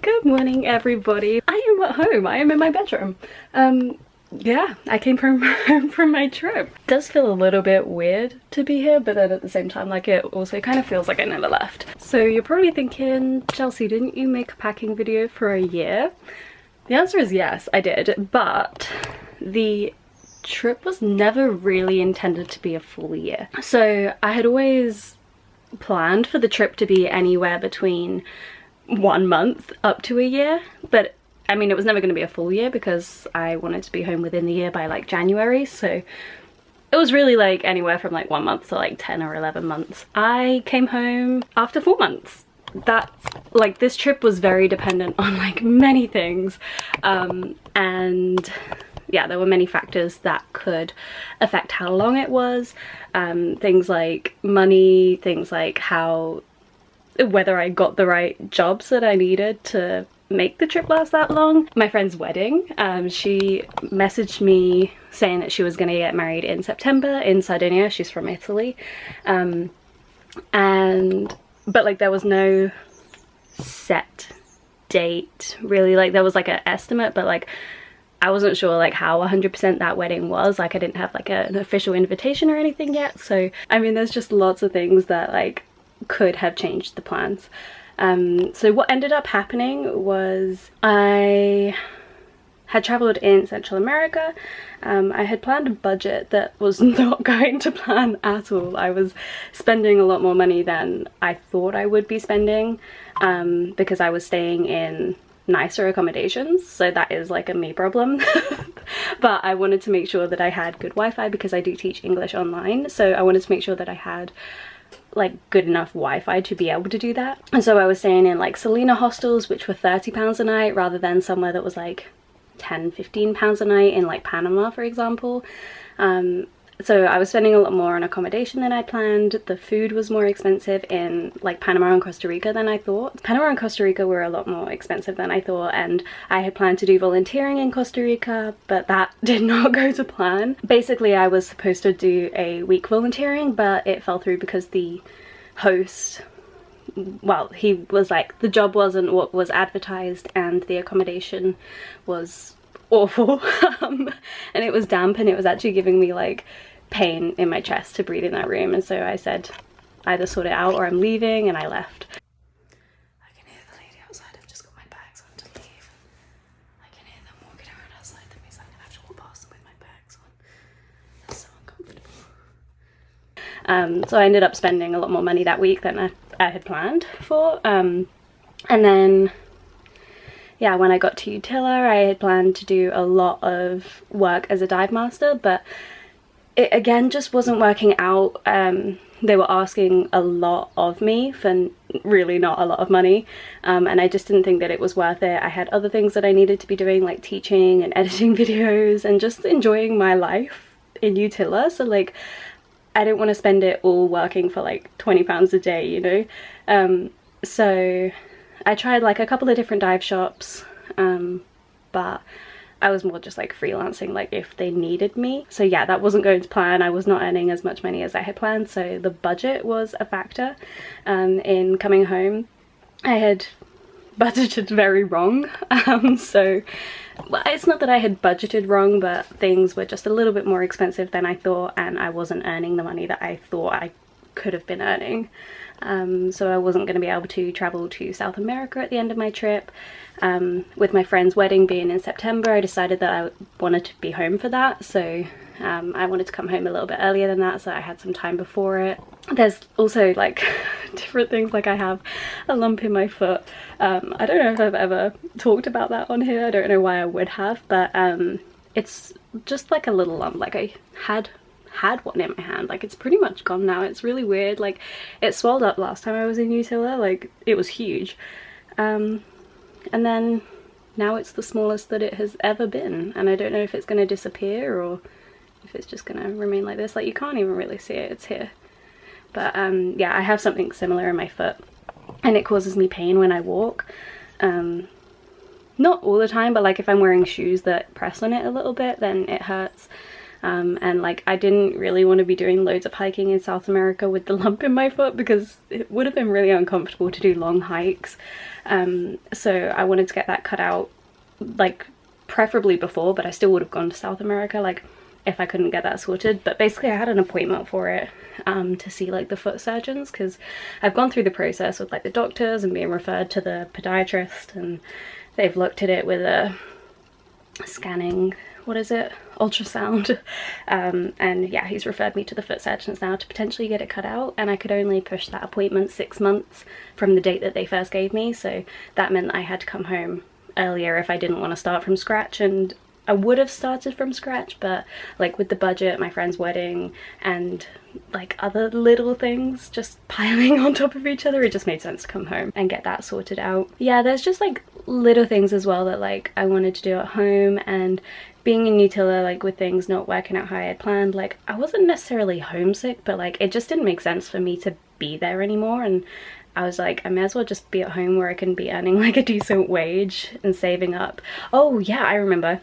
Good morning, everybody. I am at home. I am in my bedroom. Yeah, I came home from my trip. It does feel a little bit weird to be here, but then at the same time, like, it also kind of feels like I never left. So you're probably thinking, Chelsea, didn't you make a packing video for a year? The answer is yes, I did, but the trip was never really intended to be a full year. So I had always planned for the trip to be anywhere between 1 month up to a year, but I mean, it was never going to be a full year because I wanted to be home within the year by like January, so it was really like anywhere from like 1 month to like 10 or 11 months. I came home after 4 months. That's like, this trip was very dependent on like many things, and yeah, there were many factors that could affect how long it was, things like money, things like whether I got the right jobs that I needed to make the trip last that long. My friend's wedding, she messaged me saying that she was going to get married in September in Sardinia. She's from Italy, but like there was no set date really. Like there was like an estimate, but like I wasn't sure like how 100% that wedding was. Like I didn't have like an official invitation or anything yet, so I mean there's just lots of things that like could have changed the plans. So what ended up happening was I had traveled in Central America. I had planned a budget that was not going to plan at all. I was spending a lot more money than I thought I would be spending, because I was staying in nicer accommodations, so that is like a me problem. But I wanted to make sure that I had good Wi-Fi because I do teach English online, so I wanted to make sure that I had like good enough Wi-Fi to be able to do that. And so I was staying in like Selena hostels, which were £30 a night, rather than somewhere that was like £10–15 a night in like Panama, for example. So I was spending a lot more on accommodation than I planned. The food was more expensive in like Panama and Costa Rica than I thought. Panama and Costa Rica were a lot more expensive than I thought, and I had planned to do volunteering in Costa Rica, but that did not go to plan. Basically, I was supposed to do a week volunteering, but it fell through because the host, well, he was like, the job wasn't what was advertised and the accommodation was awful. And it was damp, and it was actually giving me like pain in my chest to breathe in that room, and so I said either sort it out or I'm leaving, and I left. I can hear the lady outside. I've just got my bags on to leave. I can hear them walking around outside. That means I'm gonna have to walk past them with my bags on. That's so uncomfortable. So I ended up spending a lot more money that week than I had planned for, and then yeah, when I got to Utila, I had planned to do a lot of work as a dive master, but it again just wasn't working out. They were asking a lot of me for really not a lot of money, and I just didn't think that it was worth it. I had other things that I needed to be doing, like teaching and editing videos and just enjoying my life in Utila, so like I didn't want to spend it all working for like £20 a day, you know. So I tried like a couple of different dive shops, but I was more just like freelancing, like if they needed me. So yeah, that wasn't going to plan. I was not earning as much money as I had planned, so the budget was a factor in coming home. I had budgeted very wrong, so well, it's not that I had budgeted wrong, but things were just a little bit more expensive than I thought, and I wasn't earning the money that I thought I could have been earning. So I wasn't going to be able to travel to South America at the end of my trip. With my friend's wedding being in September, I decided that I wanted to be home for that, so I wanted to come home a little bit earlier than that, so I had some time before it. There's also like different things, like I have a lump in my foot. I don't know if I've ever talked about that on here. I don't know why I would have, but it's just like a little lump. Like I had one in my hand. Like it's pretty much gone now. It's really weird. Like it swelled up last time I was in Utila, like it was huge, and then now it's the smallest that it has ever been, and I don't know if it's going to disappear or if it's just going to remain like this. Like you can't even really see it, it's here. But yeah, I have something similar in my foot, and it causes me pain when I walk. Not all the time, but like if I'm wearing shoes that press on it a little bit, then it hurts. and like I didn't really want to be doing loads of hiking in South America with the lump in my foot because it would have been really uncomfortable to do long hikes. So I wanted to get that cut out, like preferably before, but I still would have gone to South America like if I couldn't get that sorted. But basically I had an appointment for it to see like the foot surgeons, because I've gone through the process with like the doctors and being referred to the podiatrist, and they've looked at it with a scanning, what is it, ultrasound, and yeah, he's referred me to the foot surgeons now to potentially get it cut out, and I could only push that appointment 6 months from the date that they first gave me, so that meant I had to come home earlier if I didn't want to start from scratch. And I would have started from scratch, but like with the budget, my friend's wedding, and like other little things just piling on top of each other, it just made sense to come home and get that sorted out. Yeah, there's just like little things as well that like I wanted to do at home, and being in Utila, like with things not working out how I had planned, like I wasn't necessarily homesick, but like it just didn't make sense for me to be there anymore, and I was like, I may as well just be at home where I can be earning like a decent wage and saving up. Oh yeah, I remember.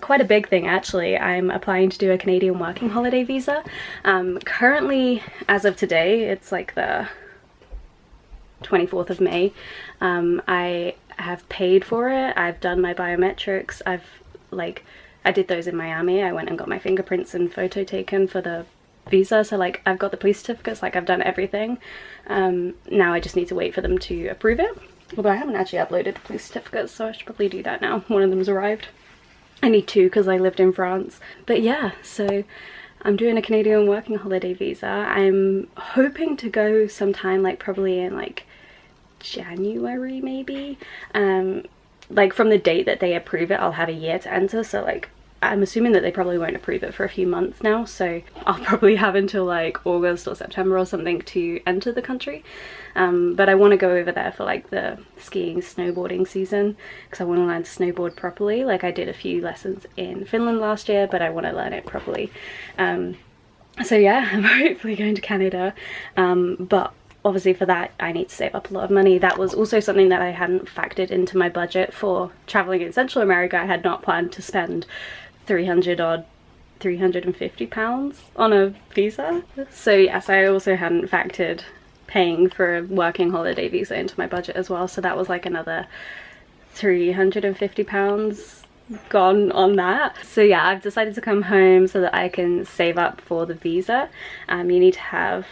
Quite a big thing actually. I'm applying to do a Canadian working holiday visa. Currently, as of today, it's like the 24th of May. I have paid for it. I've done my biometrics. I did those in Miami. I went and got my fingerprints and photo taken for the visa, so like I've got the police certificates, like I've done everything. Now I just need to wait for them to approve it, although I haven't actually uploaded the police certificates, so I should probably do that now. One of them's arrived. I need two because I lived in France. But yeah, so I'm doing a Canadian working holiday visa. I'm hoping to go sometime like probably in like January maybe. Like from the date that they approve it, I'll have a year to enter, so like I'm assuming that they probably won't approve it for a few months now, so I'll probably have until like August or September or something to enter the country. But I want to go over there for like the skiing, snowboarding season, because I want to learn to snowboard properly. Like I did a few lessons in Finland last year, but I want to learn it properly. So yeah, I'm hopefully going to Canada, but obviously for that I need to save up a lot of money. That was also something that I hadn't factored into my budget for traveling in Central America. I had not planned to spend 350 pounds on a visa. So yes, I also hadn't factored paying for a working holiday visa into my budget as well, so that was like another 350 pounds gone on that. So yeah, I've decided to come home so that I can save up for the visa. You need to have,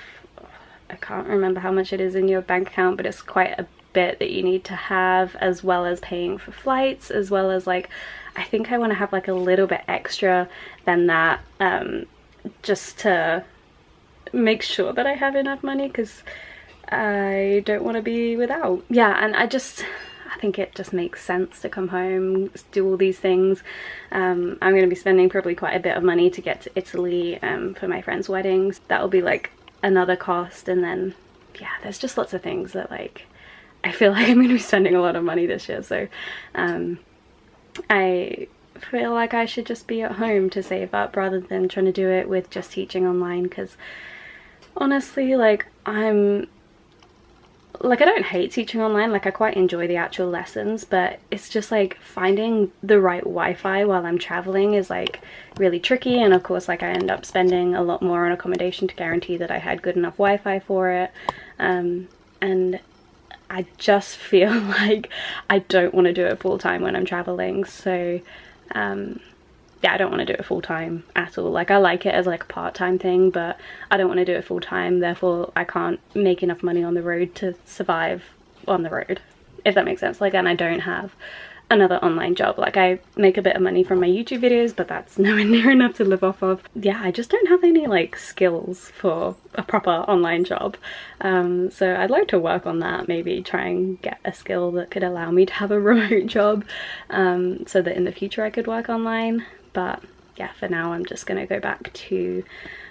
I can't remember how much it is in your bank account, but it's quite a bit that you need to have, as well as paying for flights, as well as like I think I want to have like a little bit extra than that, just to make sure that I have enough money, because I don't want to be without. Yeah, and I think it just makes sense to come home, do all these things. I'm going to be spending probably quite a bit of money to get to Italy for my friend's weddings. That will be like another cost, and then yeah, there's just lots of things that like I feel like I'm going to be spending a lot of money this year, so I feel like I should just be at home to save up rather than trying to do it with just teaching online, because honestly like I don't hate teaching online, like I quite enjoy the actual lessons, but it's just like finding the right Wi-Fi while I'm traveling is like really tricky, and of course like I end up spending a lot more on accommodation to guarantee that I had good enough Wi-Fi for it, and I just feel like I don't want to do it full-time when I'm traveling, so yeah, I don't want to do it full-time at all. Like I like it as like a part-time thing, but I don't want to do it full-time, therefore I can't make enough money on the road to survive on the road, if that makes sense. Like, and I don't have another online job. Like I make a bit of money from my YouTube videos, but that's nowhere near enough to live off of. Yeah, I just don't have any like skills for a proper online job, so I'd like to work on that, maybe try and get a skill that could allow me to have a remote job, so that in the future I could work online. But yeah, for now I'm just gonna go back to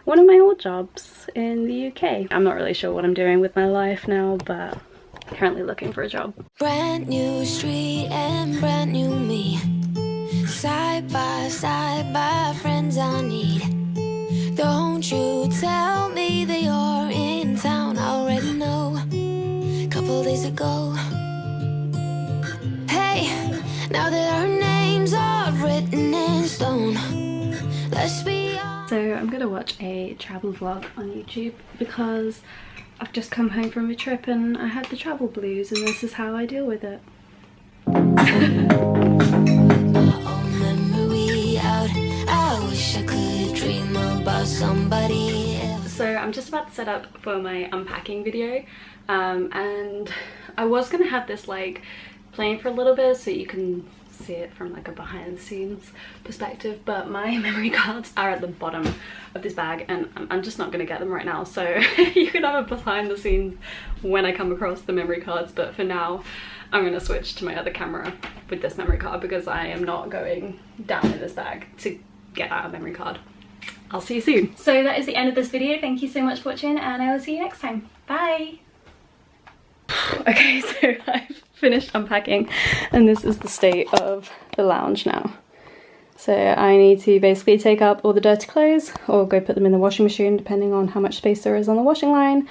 one of my old jobs in the UK. I'm not really sure what I'm doing with my life now, but currently looking for a job. Brand new street and brand new me, side by friends I need. Don't you tell me that you're in town, I already know, couple days ago. Hey, now that our names are written in stone, let's be So I'm gonna watch a travel vlog on YouTube because I've just come home from a trip and I had the travel blues, and this is how I deal with it. So I'm just about to set up for my unpacking video, and I was gonna have this like playing for a little bit so you can see it from like a behind the scenes perspective, but my memory cards are at the bottom of this bag and I'm just not gonna get them right now, so you can have a behind the scenes when I come across the memory cards, but for now I'm gonna switch to my other camera with this memory card because I am not going down in this bag to get out a memory card. I'll see you soon. So that is the end of this video. Thank you so much for watching and I will see you next time. Bye! Okay, so I've finished unpacking and this is the state of the lounge now. So I need to basically take up all the dirty clothes or go put them in the washing machine depending on how much space there is on the washing line,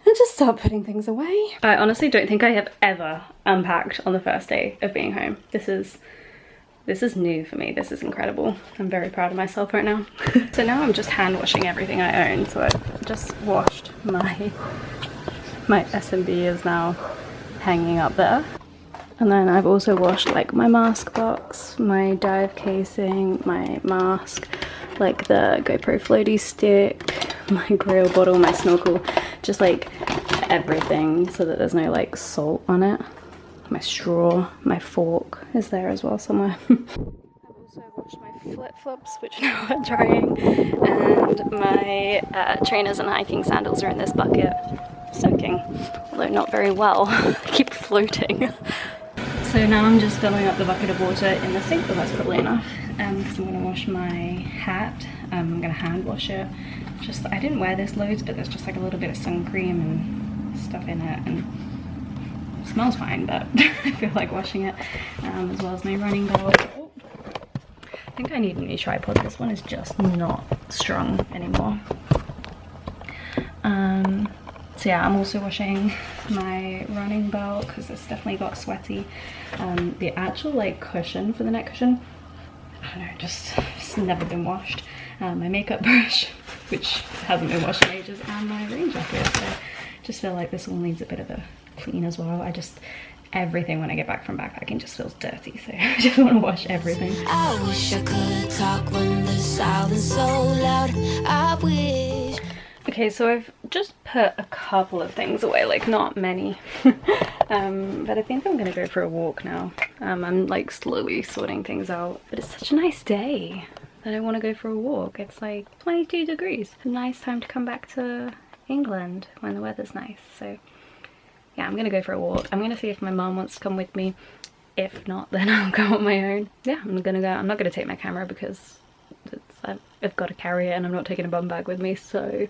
and just start putting things away. I honestly don't think I have ever unpacked on the first day of being home. This is new for me. This is incredible. I'm very proud of myself right now. So now I'm just hand washing everything I own. So I've just washed my S&B is now hanging up there. And then I've also washed like my mask box, my dive casing, my mask, like the GoPro floaty stick, my grail bottle, my snorkel, just like everything so that there's no like salt on it. My straw, my fork is there as well somewhere. I've also washed my flip-flops, which now are drying, and my trainers and hiking sandals are in this bucket, soaking, although not very well. They keep floating. So now I'm just filling up the bucket of water in the sink, but that's probably enough, because I'm going to wash my hat. I'm going to hand wash it. Just, I didn't wear this loads, but there's just like a little bit of sun cream and stuff in it, and it smells fine, but I feel like washing it, as well as my running belt. Oh, I think I need a new tripod. This one is just not strong anymore. So yeah, I'm also washing my running belt because it's definitely got sweaty. The actual like cushion for the neck cushion, I don't know, it's never been washed. My makeup brush, which hasn't been washed in ages, and my rain jacket. So just feel like this all needs a bit of a clean as well. Everything when I get back from backpacking just feels dirty, so I just want to wash everything. I wish I could talk when the silence so loud. I wish. Okay, so I've just put a couple of things away, like not many, but I think I'm gonna go for a walk now. I'm like slowly sorting things out, but it's such a nice day that I want to go for a walk. It's like 22 degrees. A nice time to come back to England when the weather's nice. So yeah, I'm gonna go for a walk. I'm gonna see if my mom wants to come with me. If not, then I'll go on my own. Yeah, I'm gonna go. I'm not gonna take my camera because I've got to carry it and I'm not taking a bum bag with me, so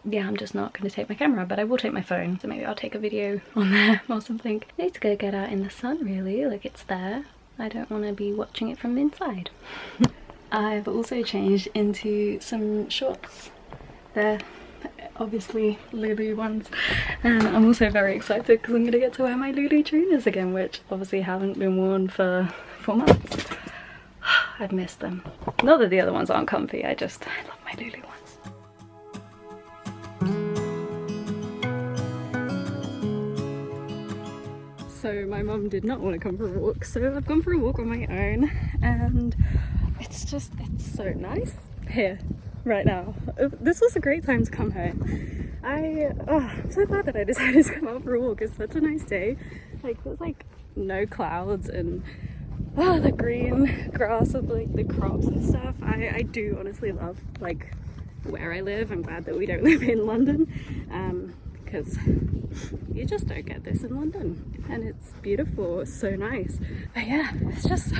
yeah, I'm just not going to take my camera, but I will take my phone, so maybe I'll take a video on there or something. I need to go get out in the sun, really, like it's there. I don't want to be watching it from inside. I've also changed into some shorts. They're obviously Lulu ones, and I'm also very excited because I'm going to get to wear my Lulu trainers again, which obviously haven't been worn for 4 months. I've missed them. Not that the other ones aren't comfy, I love my Lulu ones. So my mum did not want to come for a walk, so I've gone for a walk on my own, and it's so nice here right now. This was a great time to come home. I'm so glad that I decided to come out for a walk. It's such a nice day. Like there's like no clouds and the green grass of like the crops and stuff. I do honestly love like where I live. I'm glad that we don't live in London, because you just don't get this in London, and it's beautiful. It's so nice. But yeah, it's just,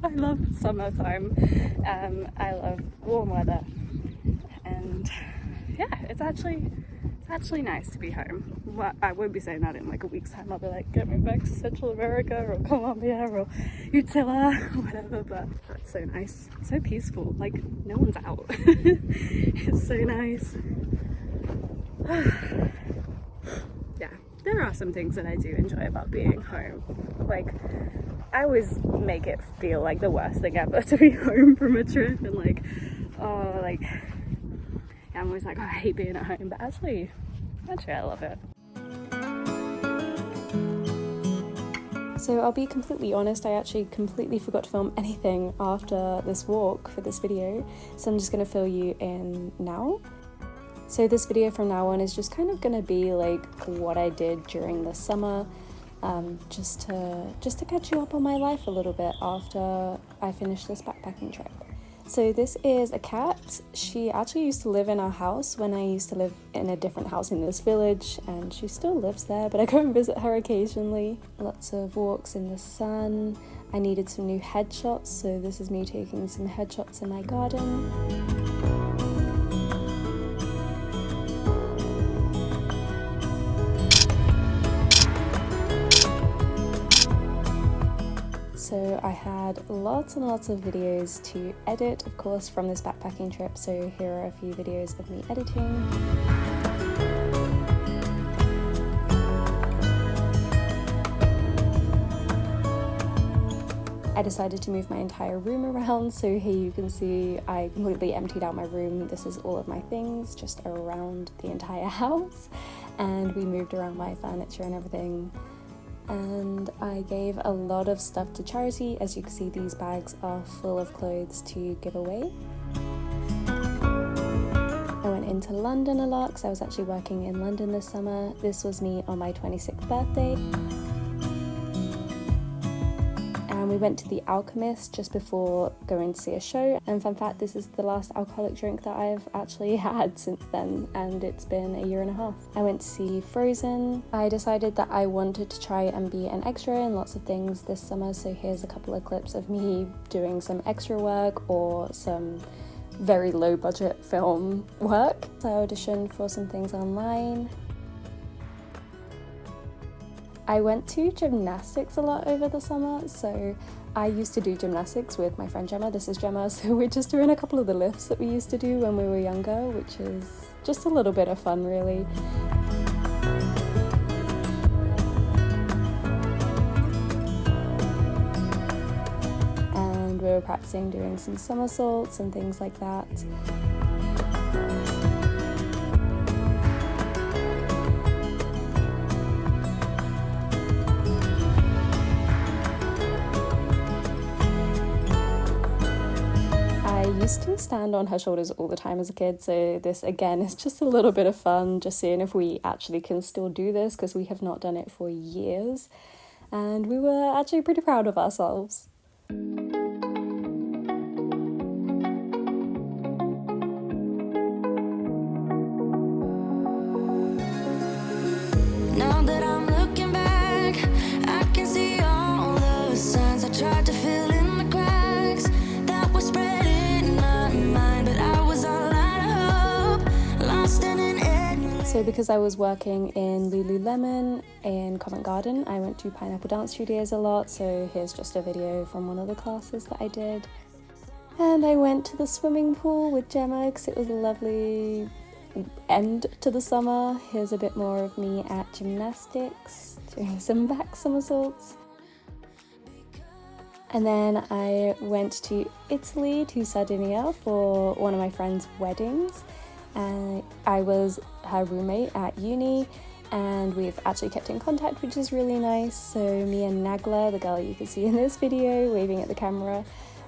I love summertime. I love warm weather, and yeah, it's actually nice to be home. Well, I won't be saying that in like a week's time. I'll be like, get me back to Central America or Colombia or Utila or whatever, but that's so nice. So peaceful, like no one's out. It's so nice. Yeah, there are some things that I do enjoy about being home. Like, I always make it feel like the worst thing ever to be home from a trip and like oh, like, I'm always like, oh, I hate being at home, but actually I love it. So I'll be completely honest, I actually completely forgot to film anything after this walk for this video, so I'm just going to fill you in now. So this video from now on is just kind of going to be like what I did during the summer, just to catch you up on my life a little bit after I finished this backpacking trip. So this is a cat. She actually used to live in our house when I used to live in a different house in this village, and she still lives there, but I go and visit her occasionally. Lots of walks in the sun. I needed some new headshots, so this is me taking some headshots in my garden. So I had lots and lots of videos to edit, of course, from this backpacking trip, so here are a few videos of me editing. I decided to move my entire room around, so here you can see I completely emptied out my room. This is all of my things just around the entire house, and we moved around my furniture and everything. And I gave a lot of stuff to charity. As you can see, these bags are full of clothes to give away. I went into London a lot because I was actually working in London this summer. This was me on my 26th birthday. And we went to the Alchemist just before going to see a show, and fun fact, this is the last alcoholic drink that I've actually had since then, and it's been a year and a half. I went to see Frozen. I decided that I wanted to try and be an extra in lots of things this summer, so here's a couple of clips of me doing some extra work or some very low budget film work. So I auditioned for some things online. I went to gymnastics a lot over the summer, so I used to do gymnastics with my friend Gemma. This is Gemma, so we're just doing a couple of the lifts that we used to do when we were younger, which is just a little bit of fun, really. And we were practicing doing some somersaults and things like that. I used to stand on her shoulders all the time as a kid, so this again is just a little bit of fun, just seeing if we actually can still do this, because we have not done it for years, and we were actually pretty proud of ourselves. Now that I'm looking back, I can see all the signs I tried to fill in the cracks that were spread in my mind, but I was all out of hope, lost in an endless. So because I was working in Lululemon in Covent Garden, I went to Pineapple Dance Studios a lot, so here's just a video from one of the classes that I did. And I went to the swimming pool with Gemma because it was a lovely end to the summer. Here's a bit more of me at gymnastics, doing some back somersaults. And then I went to Italy, to Sardinia, for one of my friend's weddings. And I was her roommate at uni, and we've actually kept in contact, which is really nice. So me and Nagla, the girl you can see in this video waving at the camera,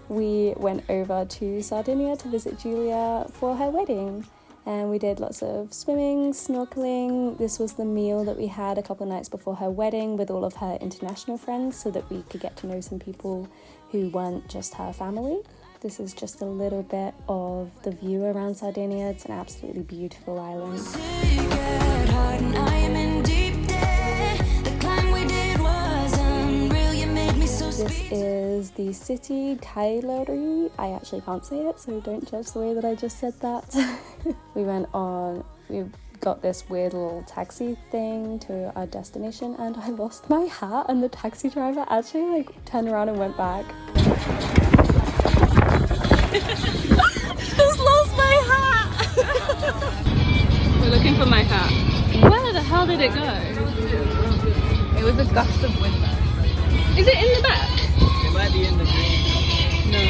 we went over to Sardinia to visit Julia for her wedding. And we did lots of swimming, snorkeling. This was the meal that we had a couple of nights before her wedding with all of her international friends, so that we could get to know some people who weren't just her family. This is just a little bit of the view around Sardinia. It's an absolutely beautiful island. This is the city, Cagliari. I actually can't say it, so don't judge the way that I just said that. we got this weird little taxi thing to our destination, and I lost my hat, and the taxi driver actually turned around and went back. Just lost my hat! We're looking for my hat. Where the hell did it go? It was a gust of wind. Is it in the back? It might be in the green. No.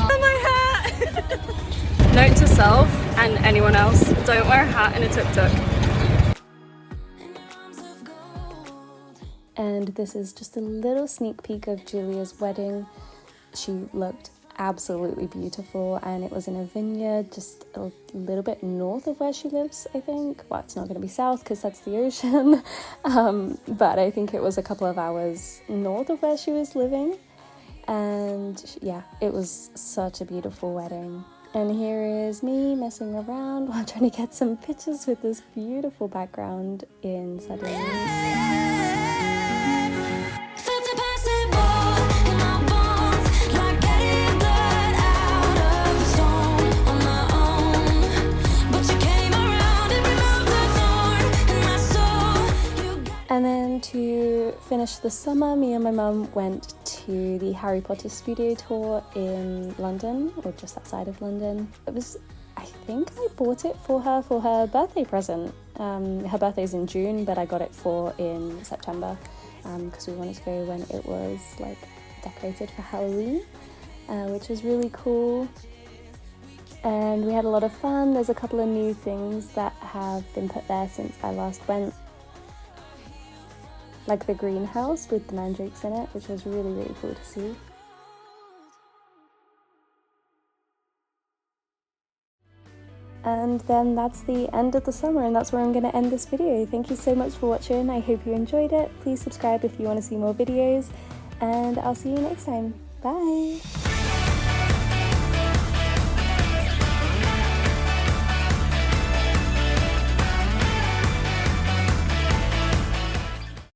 Oh, my hat! yourself and anyone else. Don't wear a hat in a tuk-tuk. And this is just a little sneak peek of Julia's wedding. She looked absolutely beautiful, and it was in a vineyard just a little bit north of where she lives, I think. Well, it's not going to be south because that's the ocean, but I think it was a couple of hours north of where she was living. And yeah, it was such a beautiful wedding. And here is me messing around while trying to get some pictures with this beautiful background in Sardines. And then to finish the summer, me and my mum went to the Harry Potter studio tour in London, or just outside of London. It was, I think I bought it for her birthday present. Her birthday's in June, but I got it in September because we wanted to go when it was like decorated for Halloween, which was really cool. And we had a lot of fun. There's a couple of new things that have been put there since I last went, like the greenhouse with the mandrakes in it, which was really, really cool to see. And then that's the end of the summer, and that's where I'm going to end this video. Thank you so much for watching. I hope you enjoyed it. Please subscribe if you want to see more videos, and I'll see you next time. Bye!